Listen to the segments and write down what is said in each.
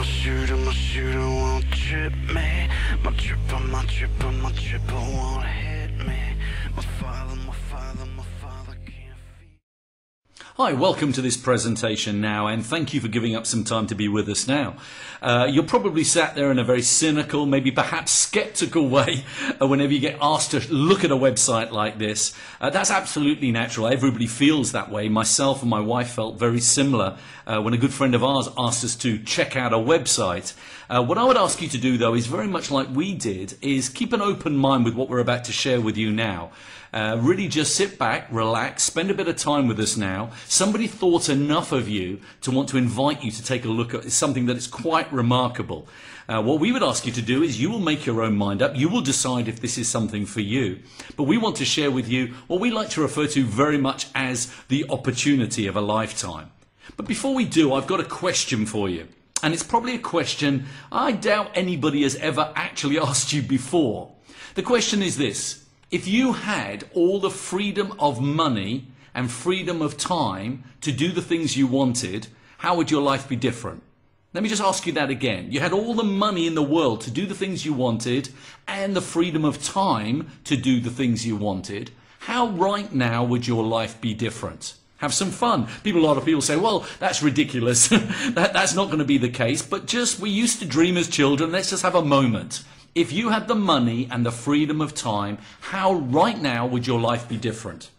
shooter won't trip me. My tripper won't hit me. My father can't feed. Hi, welcome to this presentation now, and thank you for giving up some time to be with us now. You're probably sat there in a very cynical, maybe perhaps skeptical way whenever you get asked to look at a website like this. That's absolutely natural. Everybody feels that way. Myself and my wife felt very similar when a good friend of ours asked us to check out a website. What I would ask you to do, though, is very much like we did, is keep an open mind with what we're about to share with you now. Really just sit back, relax, spend a bit of time with us now. Somebody thought enough of you to want to invite you to take a look at something that is quite remarkable. What we would ask you to do is you will make your own mind up. You will decide if this is something for you. But we want to share with you what we like to refer to very much as the opportunity of a lifetime. But before we do, I've got a question for you. And it's probably a question I doubt anybody has ever actually asked you before. The question is this: if you had all the freedom of money and freedom of time to do the things you wanted, how would your life be different? Let me just ask you that again. You had all the money in the world to do the things you wanted and the freedom of time to do the things you wanted. How right now would your life be different? Have some fun. A lot of people say, well, that's ridiculous. That's not going to be the case. But we used to dream as children. Let's just have a moment. If you had the money and the freedom of time, how right now would your life be different?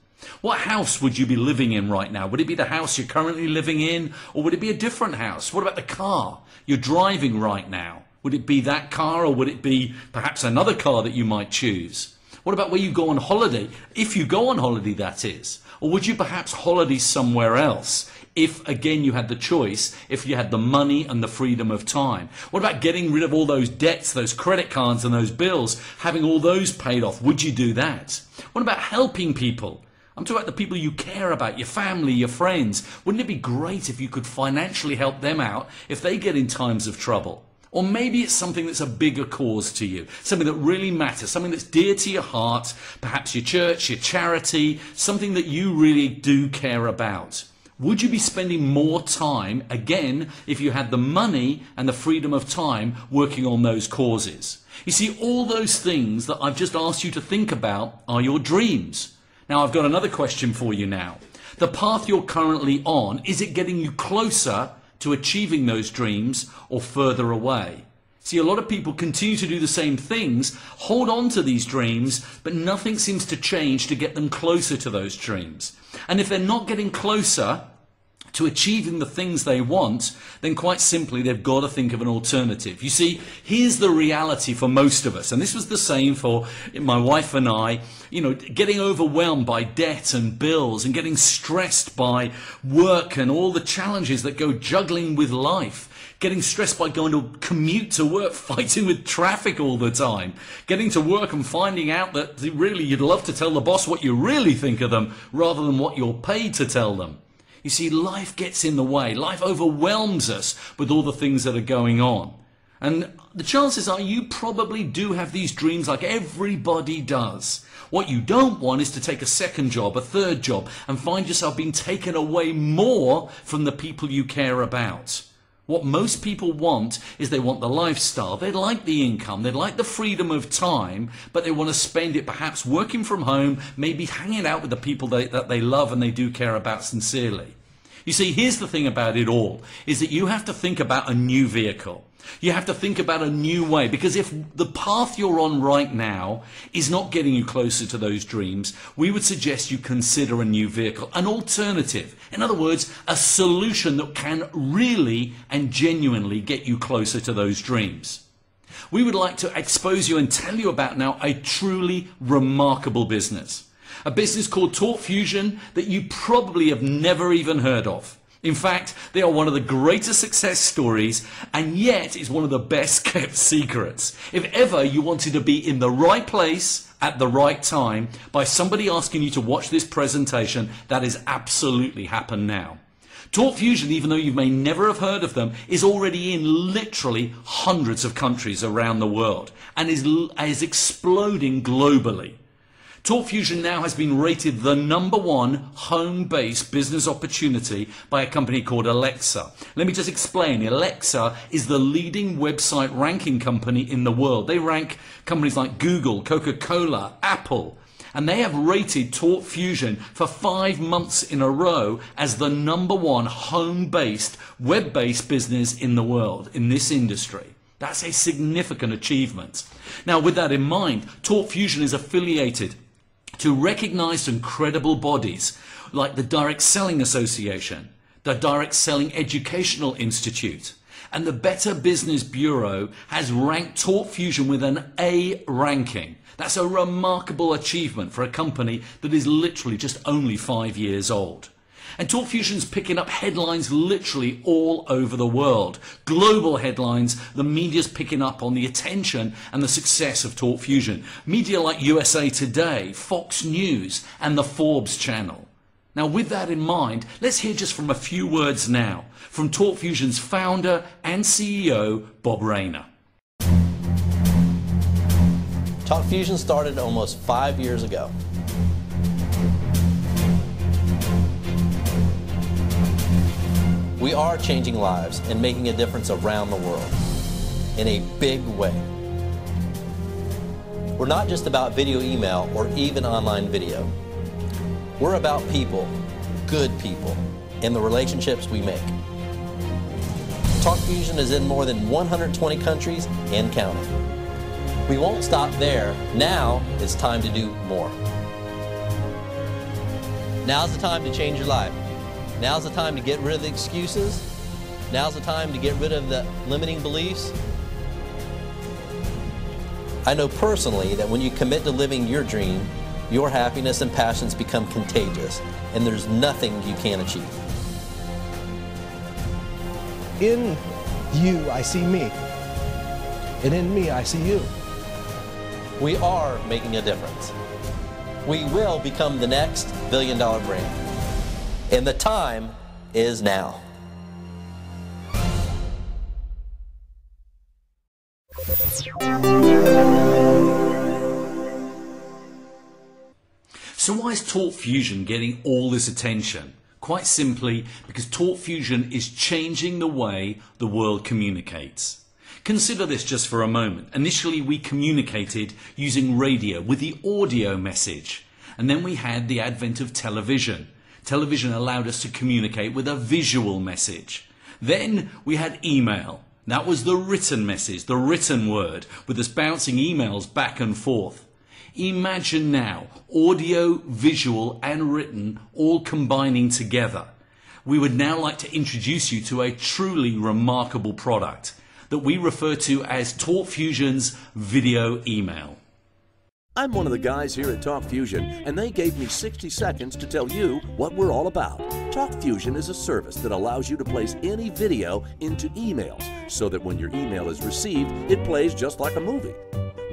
What house would you be living in right now? Would it be the house you're currently living in, or would it be a different house? What about the car you're driving right now? Would it be that car, or would it be perhaps another car that you might choose? What about where you go on holiday? If you go on holiday, that is. Or would you perhaps holiday somewhere else? If, again, you had the choice, if you had the money and the freedom of time. What about getting rid of all those debts, those credit cards and those bills, having all those paid off? Would you do that? What about helping people? I'm talking about the people you care about, your family, your friends. Wouldn't it be great if you could financially help them out if they get in times of trouble? Or maybe it's something that's a bigger cause to you, something that really matters, something that's dear to your heart, perhaps your church, your charity, something that you really do care about. Would you be spending more time, again, if you had the money and the freedom of time working on those causes? You see, all those things that I've just asked you to think about are your dreams. Now, I've got another question for you now. The path you're currently on, is it getting you closer to achieving those dreams or further away? See, a lot of people continue to do the same things, hold on to these dreams, but nothing seems to change to get them closer to those dreams. And if they're not getting closer to achieving the things they want, then quite simply they've got to think of an alternative. You see, here's the reality for most of us, and this was the same for my wife and I, getting overwhelmed by debt and bills and getting stressed by work and all the challenges that go juggling with life. Getting stressed by going to commute to work, fighting with traffic all the time, getting to work and finding out that really you'd love to tell the boss what you really think of them rather than what you're paid to tell them. You see, life gets in the way. Life overwhelms us with all the things that are going on. And the chances are you probably do have these dreams like everybody does. What you don't want is to take a second job, a third job, and find yourself being taken away more from the people you care about. What most people want is they want the lifestyle. They like the income. They like the freedom of time, but they want to spend it perhaps working from home, maybe hanging out with the people that they love and they do care about sincerely. You see, here's the thing about it all, is that you have to think about a new vehicle. You have to think about a new way, because if the path you're on right now is not getting you closer to those dreams, we would suggest you consider a new vehicle, an alternative. In other words, a solution that can really and genuinely get you closer to those dreams. We would like to expose you and tell you about now a truly remarkable business. A business called Talk Fusion that you probably have never even heard of. In fact, they are one of the greatest success stories, and yet is one of the best kept secrets. If ever you wanted to be in the right place at the right time by somebody asking you to watch this presentation, that has absolutely happened now. Talk Fusion, even though you may never have heard of them, is already in literally hundreds of countries around the world and is exploding globally. TalkFusion now has been rated the #1 home-based business opportunity by a company called Alexa. Let me just explain. Alexa is the leading website ranking company in the world. They rank companies like Google, Coca-Cola, Apple, and they have rated TalkFusion for 5 months in a row as the #1 home-based, web-based business in the world, in this industry. That's a significant achievement. Now, with that in mind, TalkFusion is affiliated to recognized and credible bodies like the Direct Selling Association, the Direct Selling Educational Institute, and the Better Business Bureau has ranked TalkFusion with an A ranking. That's a remarkable achievement for a company that is literally just only 5 years old. And TalkFusion's picking up headlines literally all over the world. Global headlines, the media's picking up on the attention and the success of TalkFusion. Media like USA Today, Fox News, and the Forbes channel. Now, with that in mind, let's hear just from a few words now from TalkFusion's founder and CEO, Bob Rayner. TalkFusion started almost 5 years ago. We are changing lives and making a difference around the world in a big way. We're not just about video email or even online video. We're about people, good people, and the relationships we make. TalkFusion is in more than 120 countries and counting. We won't stop there. Now it's time to do more. Now's the time to change your life. Now's the time to get rid of the excuses. Now's the time to get rid of the limiting beliefs. I know personally that when you commit to living your dream, your happiness and passions become contagious, and there's nothing you can't achieve. In you, I see me, and in me, I see you. We are making a difference. We will become the next billion-dollar brand. And the time is now. So why is TalkFusion getting all this attention? Quite simply, because TalkFusion is changing the way the world communicates. Consider this just for a moment. Initially, we communicated using radio with the audio message, and then we had the advent of television. Television allowed us to communicate with a visual message. Then we had email. That was the written message, the written word, with us bouncing emails back and forth. Imagine now, audio, visual and written all combining together. We would now like to introduce you to a truly remarkable product that we refer to as TalkFusion's video email. I'm one of the guys here at TalkFusion, and they gave me 60 seconds to tell you what we're all about. TalkFusion is a service that allows you to place any video into emails so that when your email is received, it plays just like a movie.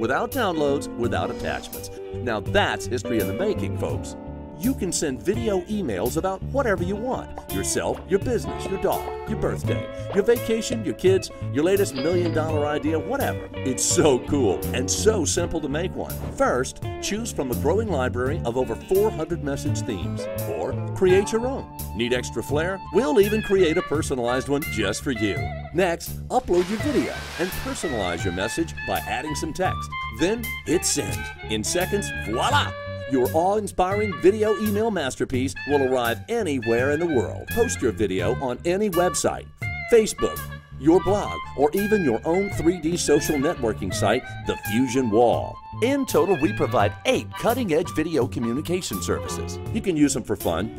Without downloads, without attachments. Now that's history in the making, folks. You can send video emails about whatever you want. Yourself, your business, your dog, your birthday, your vacation, your kids, your latest $1 million idea, whatever. It's so cool and so simple to make one. First, choose from a growing library of over 400 message themes, or create your own. Need extra flair? We'll even create a personalized one just for you. Next, upload your video and personalize your message by adding some text. Then hit send. In seconds, voila! Your awe-inspiring video email masterpiece will arrive anywhere in the world. Post your video on any website, Facebook, your blog, or even your own 3D social networking site, The Fusion Wall. In total, we provide 8 cutting-edge video communication services. You can use them for fun,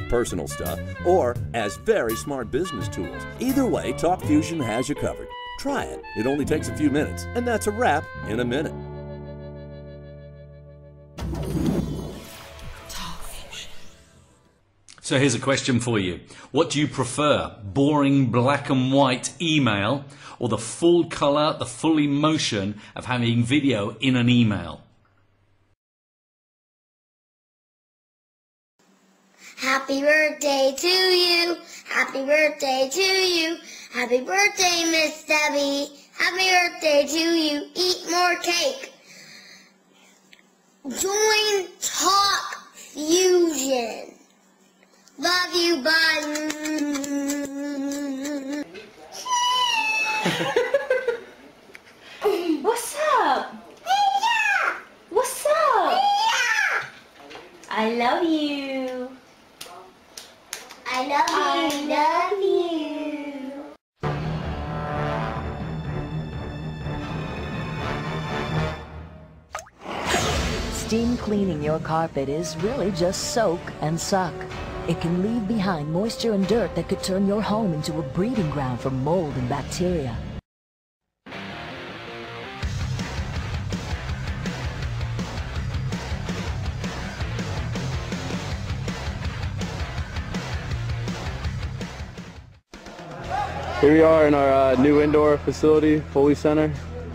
personal stuff, or as very smart business tools. Either way, TalkFusion has you covered. Try it. It only takes a few minutes, and that's a wrap in a minute. So here's a question for you. What do you prefer? Boring black and white email or the full color, the full emotion of having video in an email? Happy birthday to you. Happy birthday to you. Happy birthday, Miss Debbie. Happy birthday to you. Eat more cake. Join Talk Fusion. Love you, bye. What's up? What's up? I love you. I love you. I love you. Steam cleaning your carpet is really just soak and suck. It can leave behind moisture and dirt that could turn your home into a breeding ground for mold and bacteria. Here we are in our new indoor facility, Foley Center.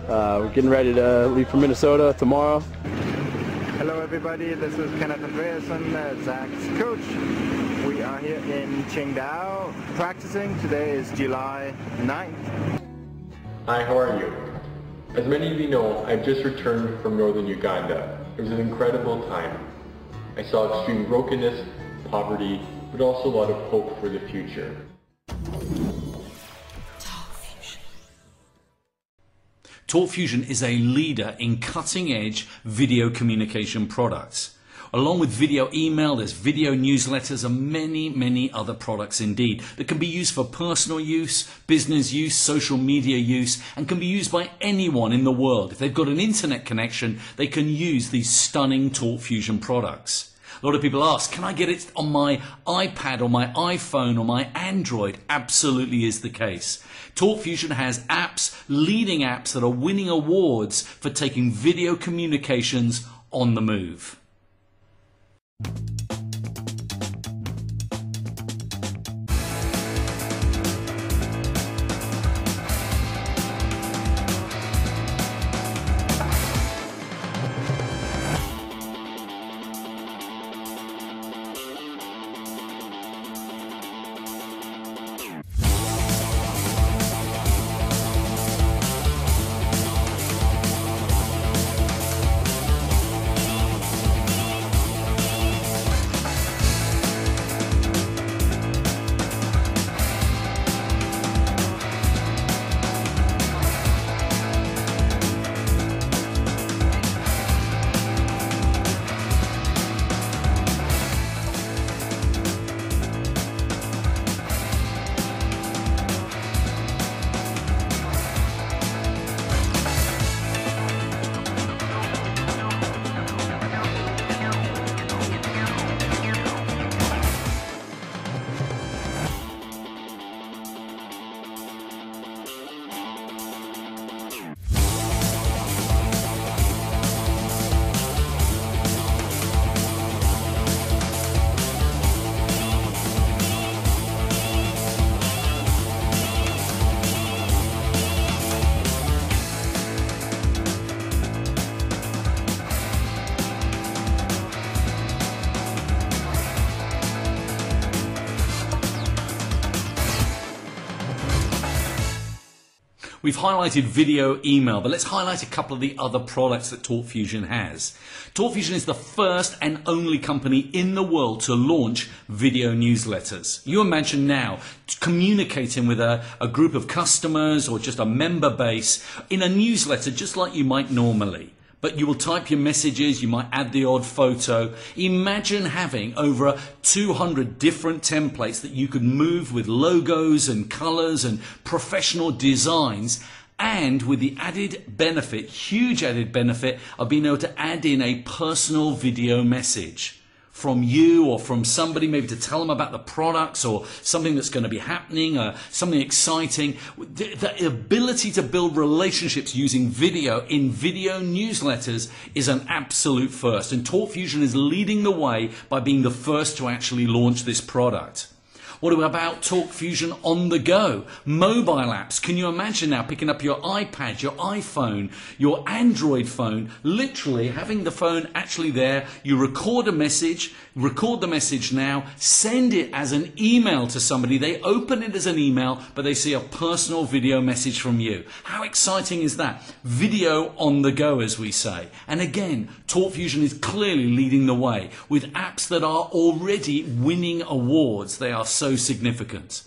We're getting ready to leave for Minnesota tomorrow. Hello everybody, this is Kenneth Andreasen, Zach's coach. We are here in Qingdao practicing. Today is July 9th. Hi, how are you? As many of you know, I've just returned from northern Uganda. It was an incredible time. I saw extreme brokenness, poverty, but also a lot of hope for the future. TalkFusion is a leader in cutting-edge video communication products. Along with video email, there's video newsletters and many other products indeed that can be used for personal use, business use, social media use, and can be used by anyone in the world. If they've got an internet connection, they can use these stunning TalkFusion products. A lot of people ask, can I get it on my iPad or my iPhone or my Android? Absolutely is the case. TalkFusion has apps, leading apps that are winning awards for taking video communications on the move. We've highlighted video email, but let's highlight a couple of the other products that TalkFusion has. TalkFusion is the first and only company in the world to launch video newsletters. You imagine now communicating with a group of customers or just a member base in a newsletter just like you might normally. But you will type your messages, you might add the odd photo. Imagine having over 200 different templates that you could move with logos and colors and professional designs, and with the added benefit, huge added benefit, of being able to add in a personal video message from you or from somebody, maybe to tell them about the products or something that's going to be happening, something exciting. The ability to build relationships using video in video newsletters is an absolute first, and TalkFusion is leading the way by being the first to actually launch this product. What about Talk Fusion on the go? Mobile apps. Can you imagine now picking up your iPad, your iPhone, your Android phone, literally having the phone actually there, you record the message now, send it as an email to somebody, they open it as an email, but they see a personal video message from you. How exciting is that? Video on the go, as we say. And again, Talk Fusion is clearly leading the way with apps that are already winning awards. They are so significant.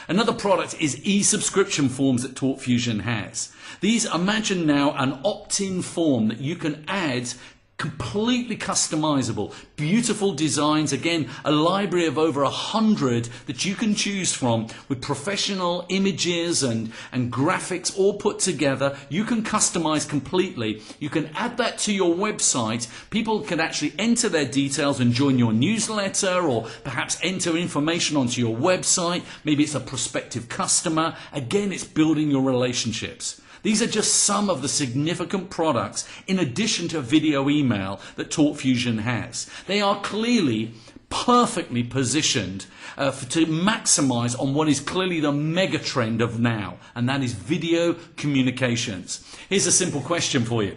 Another product is e-subscription forms that Talk Fusion has. These, imagine now an opt-in form that you can add, completely customizable, beautiful designs, again a library of over 100 that you can choose from with professional images and graphics all put together. You can customize completely. You can add that to your website. People can actually enter their details and join your newsletter, or perhaps enter information onto your website. Maybe it's a prospective customer. Again, it's building your relationships. These are just some of the significant products, in addition to video email, that Talk Fusion has. They are clearly perfectly positioned to maximize on what is clearly the mega trend of now, and that is video communications. Here's a simple question for you.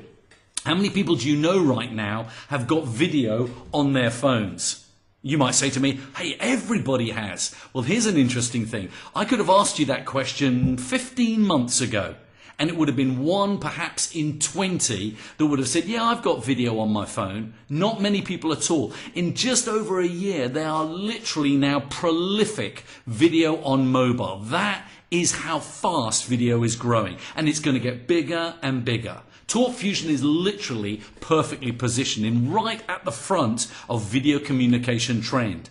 How many people do you know right now have got video on their phones? You might say to me, hey, everybody has. Well, here's an interesting thing. I could have asked you that question 15 months ago. And it would have been 1 perhaps in 20 that would have said, yeah, I've got video on my phone. Not many people at all. In just over a year, they are literally now prolific video on mobile. That is how fast video is growing. And it's going to get bigger and bigger. Talk Fusion is literally perfectly positioned in right at the front of video communication trend.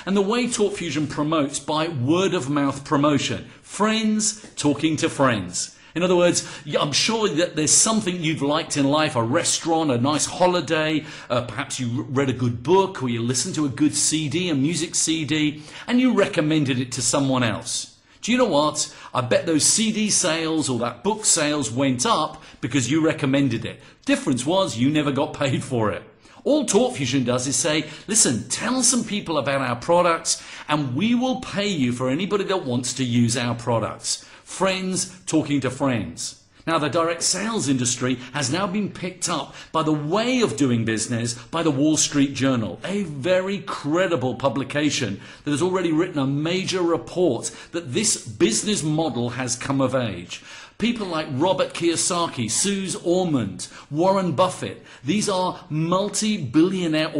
And the way Talk Fusion promotes, by word of mouth promotion. Friends talking to friends. In other words, I'm sure that there's something you've liked in life, a restaurant, a nice holiday, perhaps you read a good book, or you listened to a good CD, a music CD, and you recommended it to someone else. Do you know what? I bet those CD sales or that book sales went up because you recommended it. Difference was you never got paid for it. All Talk Fusion does is say, listen, tell some people about our products and we will pay you for anybody that wants to use our products. Friends talking to friends. Now, the direct sales industry has now been picked up by the way of doing business by the Wall Street Journal, a very credible publication that has already written a major report that this business model has come of age. People like Robert Kiyosaki, Suze Orman, Warren Buffett, these are multi-billionaire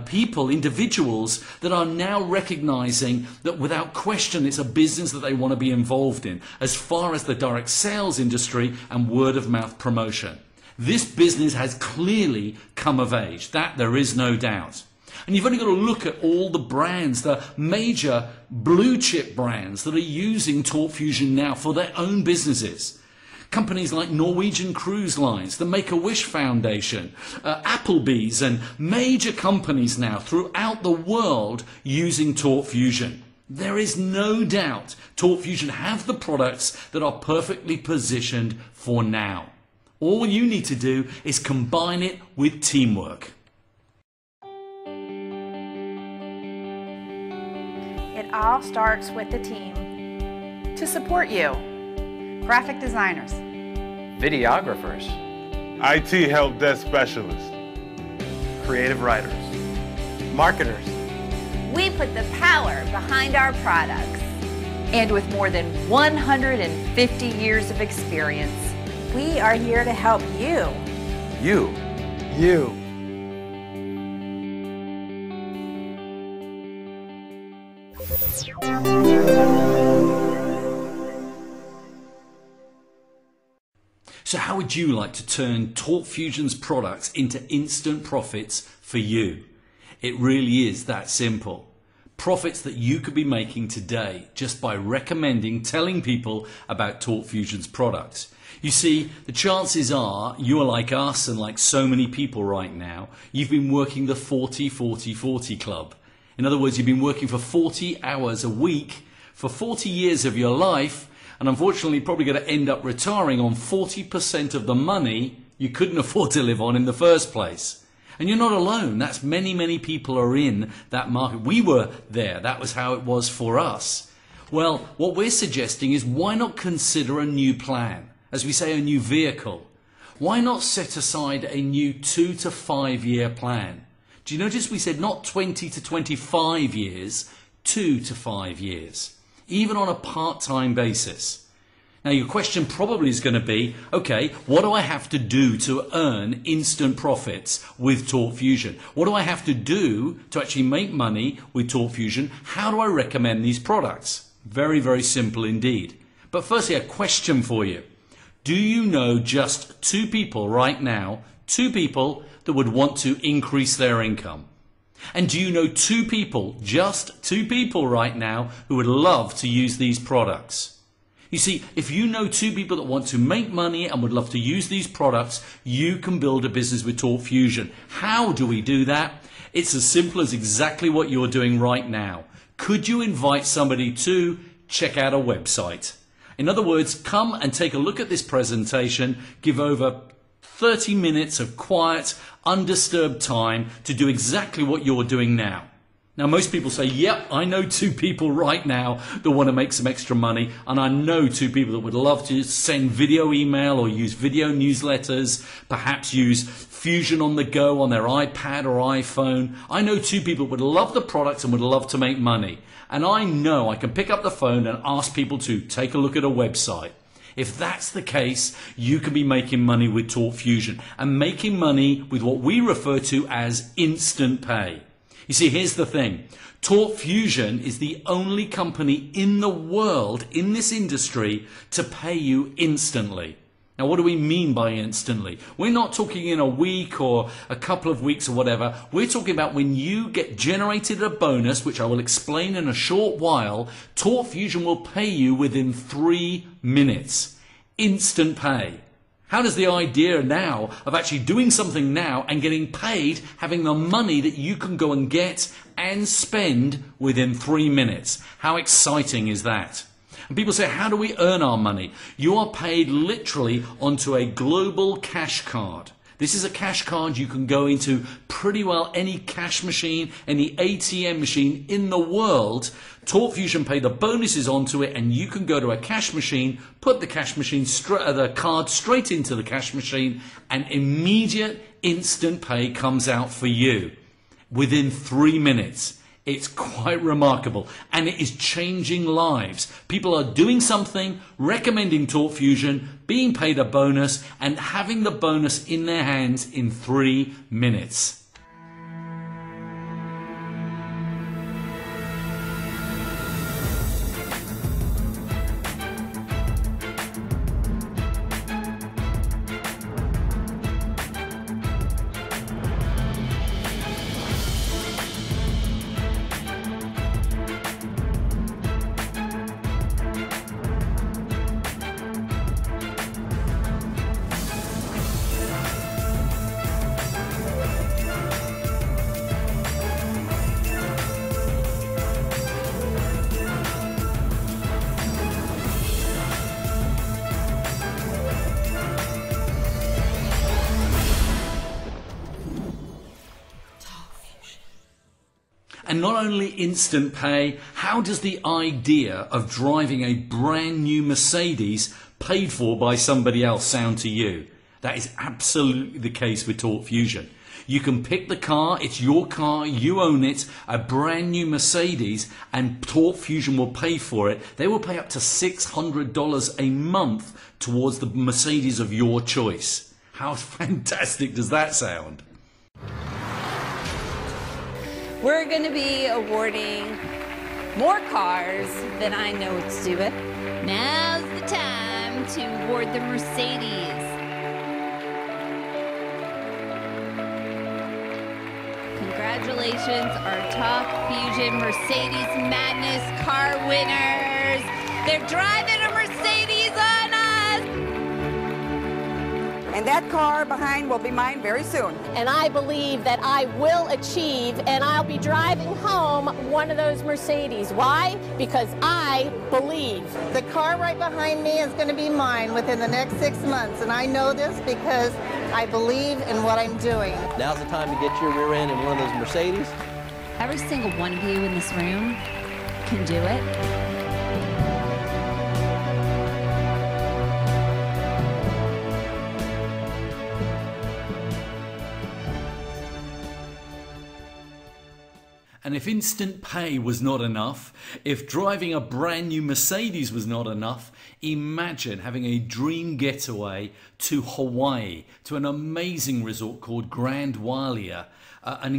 people, individuals that are now recognizing that without question it's a business that they want to be involved in as far as the direct sales industry and word of mouth promotion. This business has clearly come of age, that there is no doubt. And you've only got to look at all the brands, the major blue chip brands that are using Talk Fusion now for their own businesses. Companies like Norwegian Cruise Lines, the Make-A-Wish Foundation, Applebee's, and major companies now throughout the world using Talk Fusion. There is no doubt Talk Fusion have the products that are perfectly positioned for now. All you need to do is combine it with teamwork. It all starts with the team. To support you, graphic designers, videographers, IT help desk specialists, creative writers, marketers. We put the power behind our products. And with more than 150 years of experience, we are here to help you. You. So how would you like to turn Talk Fusion's products into instant profits for you? It really is that simple. Profits that you could be making today just by recommending, telling people about Talk Fusion's products. You see, the chances are you are like us and like so many people right now. You've been working the 40-40-40 club. In other words, you've been working for 40 hours a week for 40 years of your life, and unfortunately probably going to end up retiring on 40% of the money you couldn't afford to live on in the first place. And you're not alone. That's many people are in that market. We were there. That was how it was for us. Well, what we're suggesting is why not consider a new plan? As we say, a new vehicle. Why not set aside a new 2 to 5 year plan? Do you notice we said not 20 to 25 years, 2 to 5 years, even on a part-time basis? Now your question probably is going to be, okay, what do I have to do to earn instant profits with Torque Fusion? What do I have to do to actually make money with Torque Fusion? How do I recommend these products? Very simple indeed. But firstly, a question for you. Do you know just 2 people right now, 2 people that would want to increase their income? And do you know 2 people, just 2 people right now, who would love to use these products? You see, if you know 2 people that want to make money and would love to use these products, you can build a business with Torque Fusion. How do we do that? It's as simple as exactly what you're doing right now. Could you invite somebody to check out a website? In other words, come and take a look at this presentation, give over 30 minutes of quiet, undisturbed time to do exactly what you're doing now. Now, most people say, yep, I know 2 people right now that want to make some extra money, and I know 2 people that would love to send video email or use video newsletters, perhaps use Fusion on the go on their iPad or iPhone. I know 2 people that would love the product and would love to make money. And I know I can pick up the phone and ask people to take a look at a website. If that's the case, you can be making money with Torque Fusion and making money with what we refer to as instant pay. You see, here's the thing. Torque Fusion is the only company in the world, in this industry, to pay you instantly. Now, what do we mean by instantly? We're not talking in a week or a couple of weeks or whatever. We're talking about when you get generated a bonus, which I will explain in a short while, Torque Fusion will pay you within 3 minutes. Instant pay. How does the idea now of actually doing something now and getting paid, having the money that you can go and get and spend within 3 minutes? How exciting is that? And people say, how do we earn our money? You are paid literally onto a global cash card. This is a cash card you can go into pretty well any cash machine, any ATM machine in the world. Torque Fusion pay the bonuses onto it, and you can go to a cash machine, put the the card straight into the cash machine, and immediate instant pay comes out for you within 3 minutes. It's quite remarkable, and it is changing lives. People are doing something, recommending Torque Fusion, being paid a bonus, and having the bonus in their hands in 3 minutes. And not only instant pay, how does the idea of driving a brand new Mercedes paid for by somebody else sound to you? That is absolutely the case with Torque Fusion. You can pick the car, it's your car, you own it, a brand new Mercedes, and Torque Fusion will pay for it. They will pay up to $600 a month towards the Mercedes of your choice. How fantastic does that sound? We're going to be awarding more cars than I know what to do with. Now's the time to award the Mercedes. Congratulations, our Torque Fusion Mercedes Madness car winners. They're driving a Mercedes on us. And And that car behind will be mine very soon. And I believe that I will achieve, and I'll be driving home one of those Mercedes. Why? Because I believe. The car right behind me is going to be mine within the next 6 months, and I know this because I believe in what I'm doing. Now's the time to get your rear end in one of those Mercedes. Every single one of you in this room can do it. And if instant pay was not enough, if driving a brand new Mercedes was not enough, imagine having a dream getaway to Hawaii, to an amazing resort called Grand Wailea, an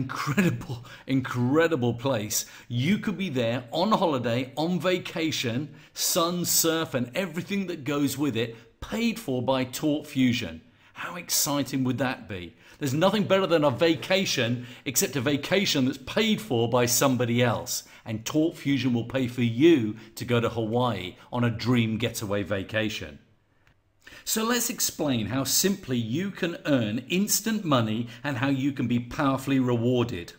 incredible place. You could be there on holiday, on vacation, sun, surf, and everything that goes with it, paid for by Torque Fusion. How exciting would that be? There's nothing better than a vacation, except a vacation that's paid for by somebody else. And Torque Fusion will pay for you to go to Hawaii on a dream getaway vacation. So let's explain how simply you can earn instant money and how you can be powerfully rewarded.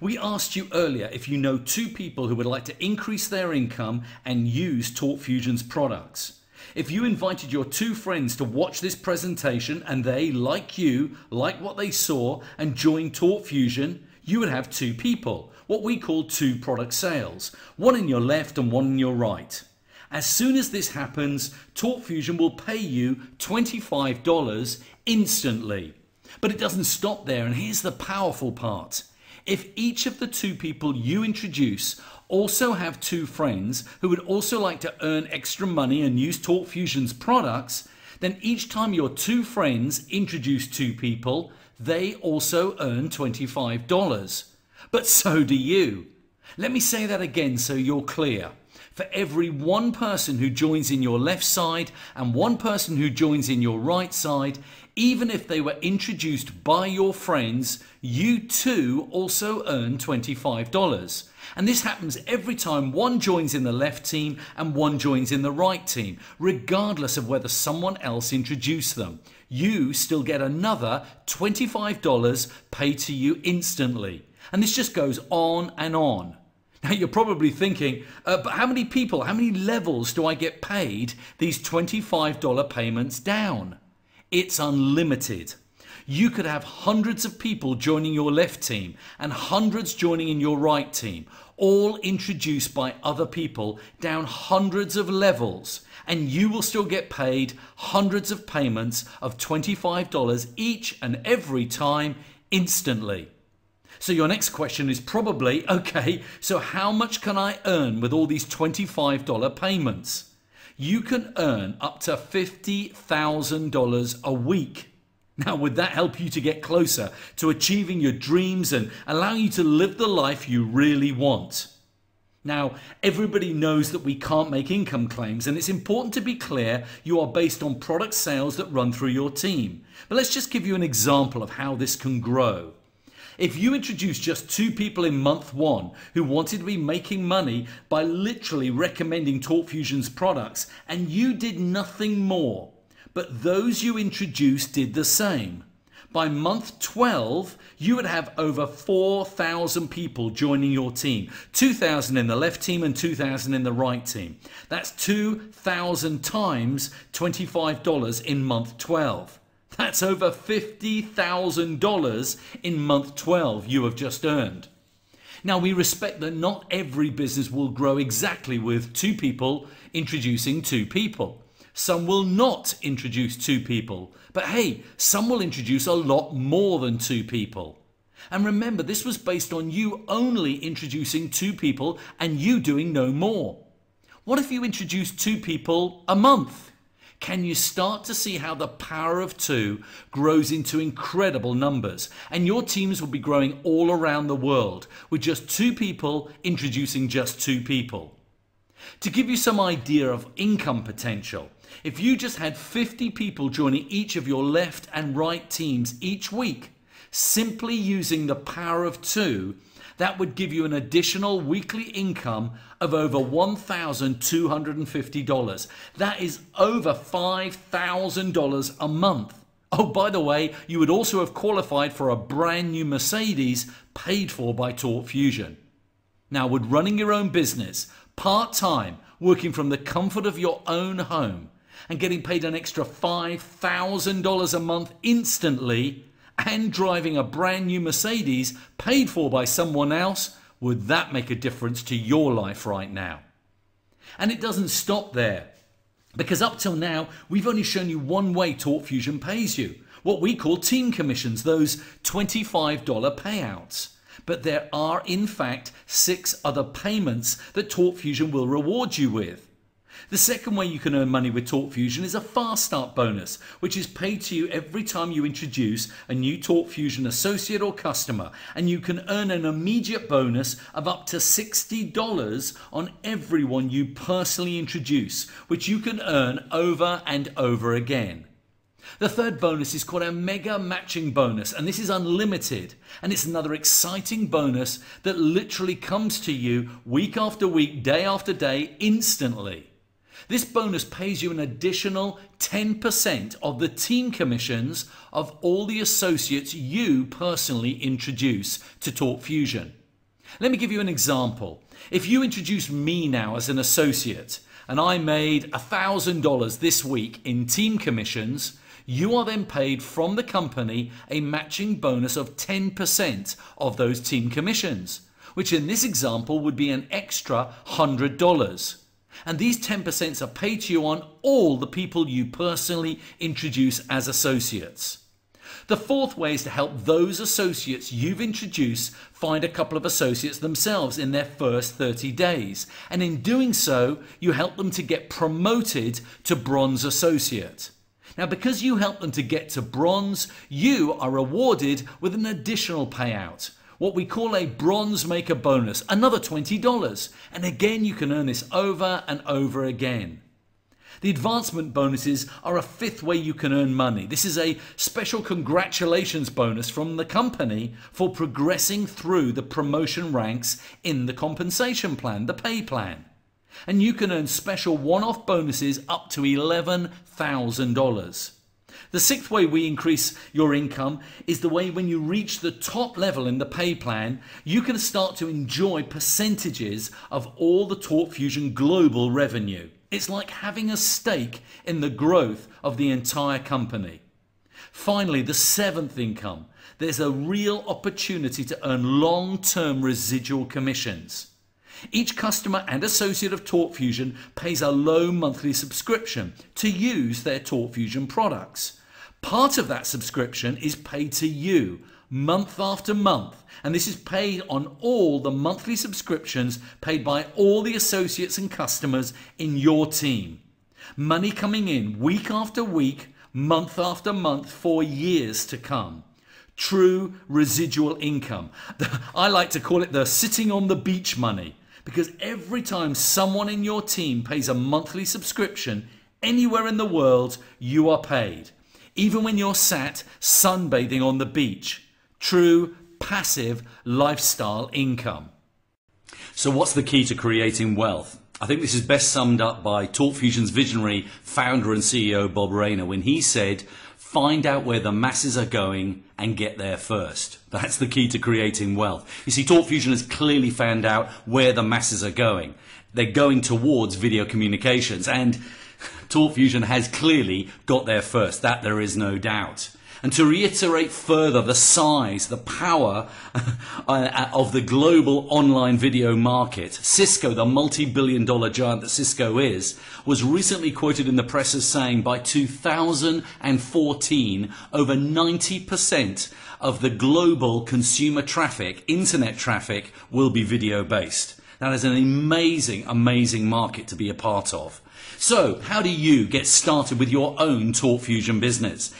We asked you earlier if you know 2 people who would like to increase their income and use Torque Fusion's products. If you invited your 2 friends to watch this presentation and they, like you, like what they saw and joined Torque Fusion, you would have 2 people, what we call 2 product sales, one in your left and one in your right. As soon as this happens, Torque Fusion will pay you $25 instantly. But it doesn't stop there, and here's the powerful part. If each of the 2 people you introduce also have 2 friends who would also like to earn extra money and use Torque Fusion's products, then each time your 2 friends introduce 2 people, they also earn $25. But so do you. Let me say that again so you're clear. For every 1 person who joins in your left side and 1 person who joins in your right side, even if they were introduced by your friends, you too also earn $25. And this happens every time 1 joins in the left team and 1 joins in the right team, regardless of whether someone else introduced them. You still get another $25 paid to you instantly. And this just goes on and on. Now you're probably thinking, but how many people, how many levels do I get paid these $25 payments down? It's unlimited. You could have hundreds of people joining your left team and hundreds joining in your right team, all introduced by other people down hundreds of levels, and you will still get paid hundreds of payments of $25 each and every time instantly. So your next question is probably, okay, so how much can I earn with all these $25 payments? You can earn up to $50,000 a week. Now, would that help you to get closer to achieving your dreams and allow you to live the life you really want? Now, everybody knows that we can't make income claims, and it's important to be clear you are based on product sales that run through your team. But let's just give you an example of how this can grow. If you introduced just 2 people in month 1 who wanted to be making money by literally recommending Torque Fusion's products, and you did nothing more, but those you introduced did the same, by month 12, you would have over 4,000 people joining your team. 2,000 in the left team and 2,000 in the right team. That's 2,000 times $25 in month 12. That's over $50,000 in month 12 you have just earned. Now, we respect that not every business will grow exactly with 2 people introducing 2 people. Some will not introduce 2 people, but hey, some will introduce a lot more than 2 people. And remember, this was based on you only introducing 2 people and you doing no more. What if you introduced 2 people a month? Can you start to see how the power of 2 grows into incredible numbers? And your teams will be growing all around the world with just 2 people introducing just 2 people. To give you some idea of income potential, if you just had 50 people joining each of your left and right teams each week, simply using the power of 2, that would give you an additional weekly income of over $1,250. That is over $5,000 a month. Oh, by the way, you would also have qualified for a brand new Mercedes paid for by Torque Fusion. Now, would running your own business, part-time, working from the comfort of your own home, and getting paid an extra $5,000 a month instantly, and driving a brand new Mercedes paid for by someone else, would that make a difference to your life right now? And it doesn't stop there, because up till now we've only shown you one way Torque Fusion pays you, what we call team commissions, those $25 payouts. But there are in fact 6 other payments that Torque Fusion will reward you with. The second way you can earn money with Torque Fusion is a Fast Start bonus, which is paid to you every time you introduce a new Torque Fusion associate or customer, and you can earn an immediate bonus of up to $60 on everyone you personally introduce, which you can earn over and over again. The third bonus is called a Mega Matching Bonus, and this is unlimited, and it's another exciting bonus that literally comes to you week after week, day after day, instantly. This bonus pays you an additional 10% of the team commissions of all the associates you personally introduce to Torque Fusion. Let me give you an example. If you introduce me now as an associate and I made $1,000 this week in team commissions, you are then paid from the company a matching bonus of 10% of those team commissions, which in this example would be an extra $100. And these 10% are paid to you on all the people you personally introduce as associates. The fourth way is to help those associates you've introduced find a couple of associates themselves in their first 30 days. And in doing so, you help them to get promoted to Bronze Associate. Now, because you help them to get to Bronze, you are rewarded with an additional payout, what we call a Bronze Maker bonus, another $20. And again, you can earn this over and over again. The advancement bonuses are a fifth way you can earn money. This is a special congratulations bonus from the company for progressing through the promotion ranks in the compensation plan, the pay plan. And you can earn special one-off bonuses up to $11,000. The sixth way we increase your income is the way when you reach the top level in the pay plan, you can start to enjoy percentages of all the Torque Fusion global revenue. It's like having a stake in the growth of the entire company. Finally, the seventh income. There's a real opportunity to earn long-term residual commissions. Each customer and associate of Torque Fusion pays a low monthly subscription to use their Torque Fusion products. Part of that subscription is paid to you month after month, and this is paid on all the monthly subscriptions paid by all the associates and customers in your team. Money coming in week after week, month after month for years to come. True residual income. I like to call it the sitting on the beach money, because every time someone in your team pays a monthly subscription anywhere in the world, you are paid. Even when you're sat sunbathing on the beach. True passive lifestyle income. So what's the key to creating wealth? I think this is best summed up by Torque Fusion's visionary founder and CEO Bob Rayner when he said, find out where the masses are going and get there first. That's the key to creating wealth. You see, Torque Fusion has clearly found out where the masses are going. They're going towards video communications, and Torque Fusion has clearly got there first. That there is no doubt. And to reiterate further the size, the power of the global online video market, Cisco, the multi-billion-dollar giant that Cisco is, was recently quoted in the press as saying by 2014, over 90% of the global consumer traffic, internet traffic, will be video-based. That is an amazing, amazing market to be a part of. So, how do you get started with your own Torque Fusion business?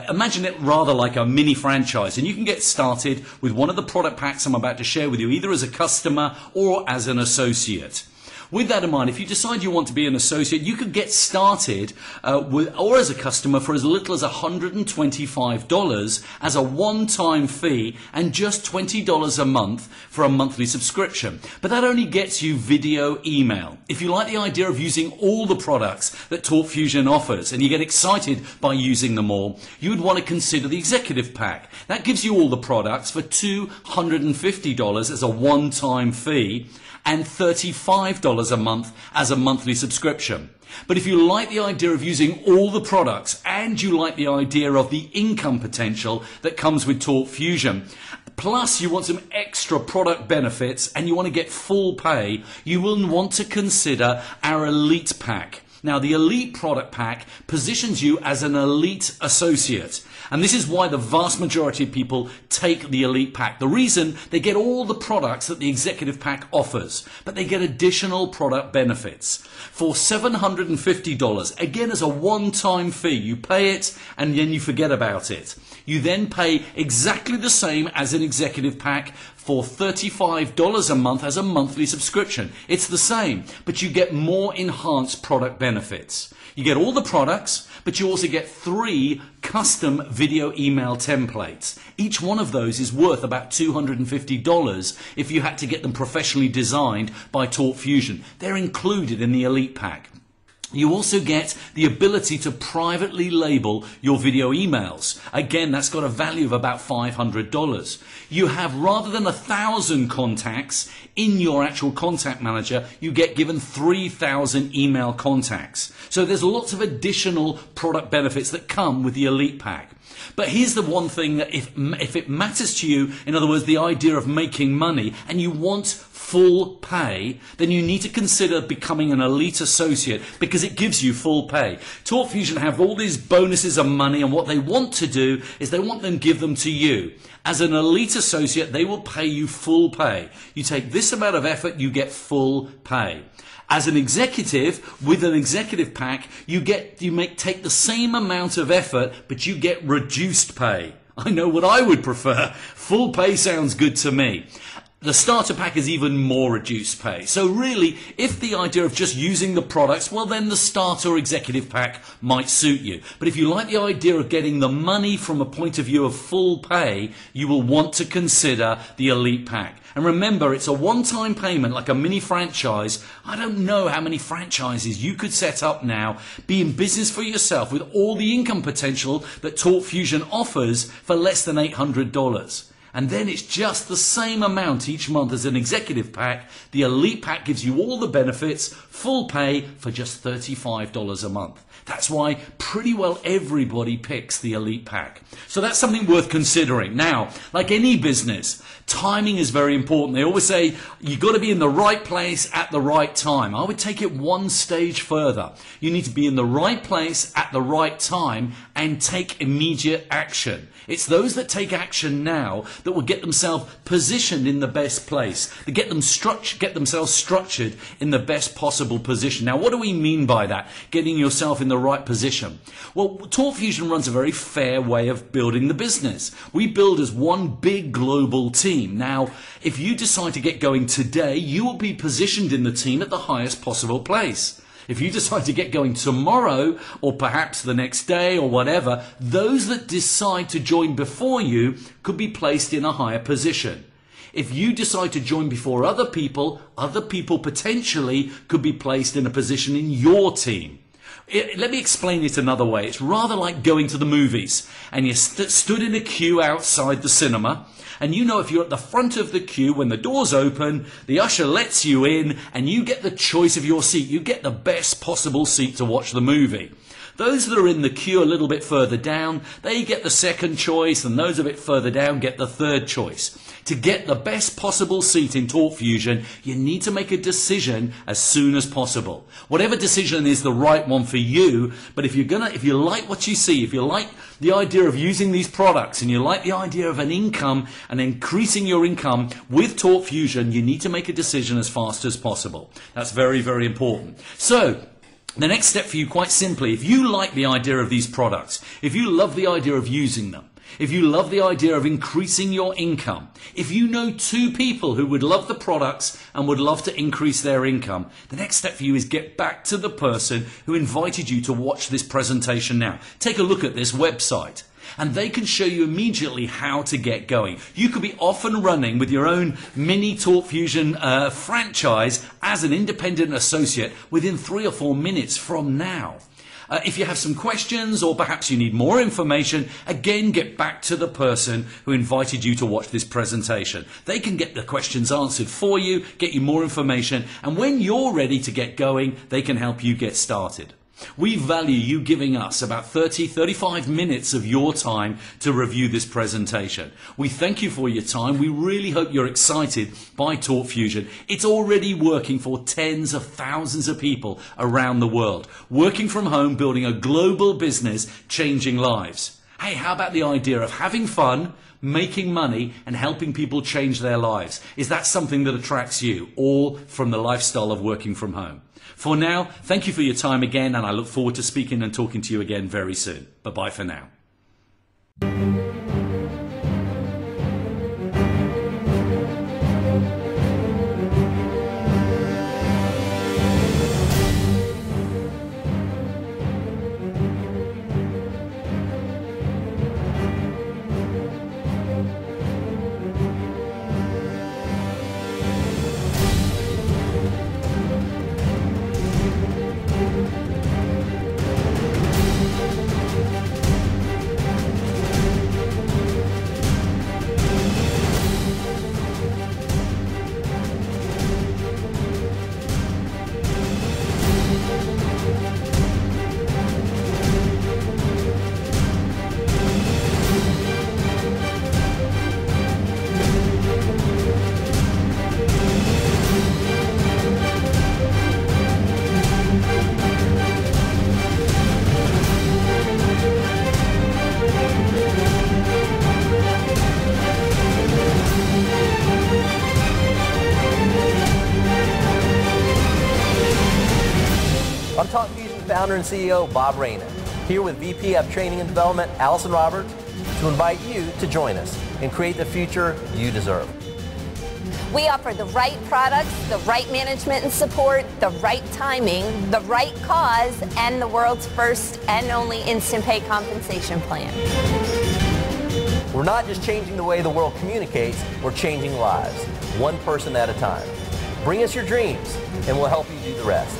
Imagine it rather like a mini franchise, and you can get started with one of the product packs I'm about to share with you, either as a customer or as an associate. with that in mind, if you decide you want to be an associate, you could get started or as a customer for as little as $125 as a one-time fee and just $20 a month for a monthly subscription. But that only gets you video email. If you like the idea of using all the products that TalkFusion offers and you get excited by using them all, you would want to consider the executive pack. That gives you all the products for $250 as a one-time fee and $35 a month as a monthly subscription. But if you like the idea of using all the products and you like the idea of the income potential that comes with TalkFusion, plus you want some extra product benefits and you want to get full pay, you will want to consider our Elite Pack. Now, the Elite Product Pack positions you as an elite associate. And this is why the vast majority of people take the Elite Pack. The reason, they get all the products that the Executive Pack offers, but they get additional product benefits. For $750, again as a one-time fee, you pay it and then you forget about it. You then pay exactly the same as an Executive Pack for $35 a month as a monthly subscription. It's the same, but you get more enhanced product benefits. You get all the products, but you also get 3 custom video email templates. Each one of those is worth about $250 if you had to get them professionally designed by TalkFusion. They're included in the Elite Pack. You also get the ability to privately label your video emails. Again, that's got a value of about $500. You have, rather than 1,000 contacts in your actual contact manager, you get given 3,000 email contacts. So there's lots of additional product benefits that come with the Elite Pack. But here's the one thing that if it matters to you, in other words, the idea of making money, and you want full pay, then you need to consider becoming an elite associate because it gives you full pay. TalkFusion have all these bonuses and money, and what they want to do is they want them to give them to you. As an elite associate, they will pay you full pay. You take this amount of effort, you get full pay. As an executive, with an executive pack, you take the same amount of effort, but you get reduced pay. I know what I would prefer. Full pay sounds good to me. The starter pack is even more reduced pay. So really, if the idea of just using the products, well then the starter or executive pack might suit you. But if you like the idea of getting the money from a point of view of full pay, you will want to consider the Elite Pack. And remember, it's a one-time payment like a mini franchise. I don't know how many franchises you could set up now, be in business for yourself with all the income potential that TalkFusion offers for less than $800. And then it's just the same amount each month as an executive pack. The Elite Pack gives you all the benefits, full pay for just $35 a month. That's why pretty well everybody picks the Elite Pack. So that's something worth considering. Now, like any business, timing is very important. They always say you've got to be in the right place at the right time. I would take it one stage further. You need to be in the right place at the right time and take immediate action. It's those that take action now that will get themselves positioned in the best place, that get themselves structured in the best possible position. Now, what do we mean by that? Getting yourself in the right position. Well, TalkFusion runs a very fair way of building the business. We build as one big global team. Now, if you decide to get going today, you will be positioned in the team at the highest possible place. If you decide to get going tomorrow, or perhaps the next day, or whatever, those that decide to join before you could be placed in a higher position. If you decide to join before other people potentially could be placed in a position in your team. Let me explain it another way. It's rather like going to the movies, and you stood in a queue outside the cinema, and you know if you're at the front of the queue, when the doors open, the usher lets you in, and you get the choice of your seat. You get the best possible seat to watch the movie. Those that are in the queue a little bit further down, they get the second choice, and those a bit further down get the third choice. To get the best possible seat in TalkFusion, you need to make a decision as soon as possible. Whatever decision is the right one for you, but if you like what you see, if you like the idea of using these products, and you like the idea of an income and increasing your income with TalkFusion, you need to make a decision as fast as possible. That's very, very important. So, The next step for you, quite simply, if you like the idea of these products, if you love the idea of using them, if you love the idea of increasing your income, if you know 2 people who would love the products and would love to increase their income, the next step for you is get back to the person who invited you to watch this presentation now. Take a look at this website, and they can show you immediately how to get going. You could be off and running with your own mini TalkFusion franchise as an independent associate within 3 or 4 minutes from now. If you have some questions or perhaps you need more information, again, get back to the person who invited you to watch this presentation. They can get the questions answered for you, get you more information, and when you're ready to get going, they can help you get started. We value you giving us about 35 minutes of your time to review this presentation. We thank you for your time. We really hope you're excited by TalkFusion. It's already working for tens of thousands of people around the world, working from home, building a global business, changing lives. Hey, how about the idea of having fun, making money, and helping people change their lives? Is that something that attracts you, all from the lifestyle of working from home? For now, thank you for your time again, and I look forward to speaking and talking to you again very soon. Bye-bye for now. I'm TalkFusion founder and CEO Bob Reyna, here with VP of Training and Development Allison Roberts, to invite you to join us and create the future you deserve. We offer the right products, the right management and support, the right timing, the right cause, and the world's first and only instant pay compensation plan. We're not just changing the way the world communicates, we're changing lives, one person at a time. Bring us your dreams, and we'll help you do the rest.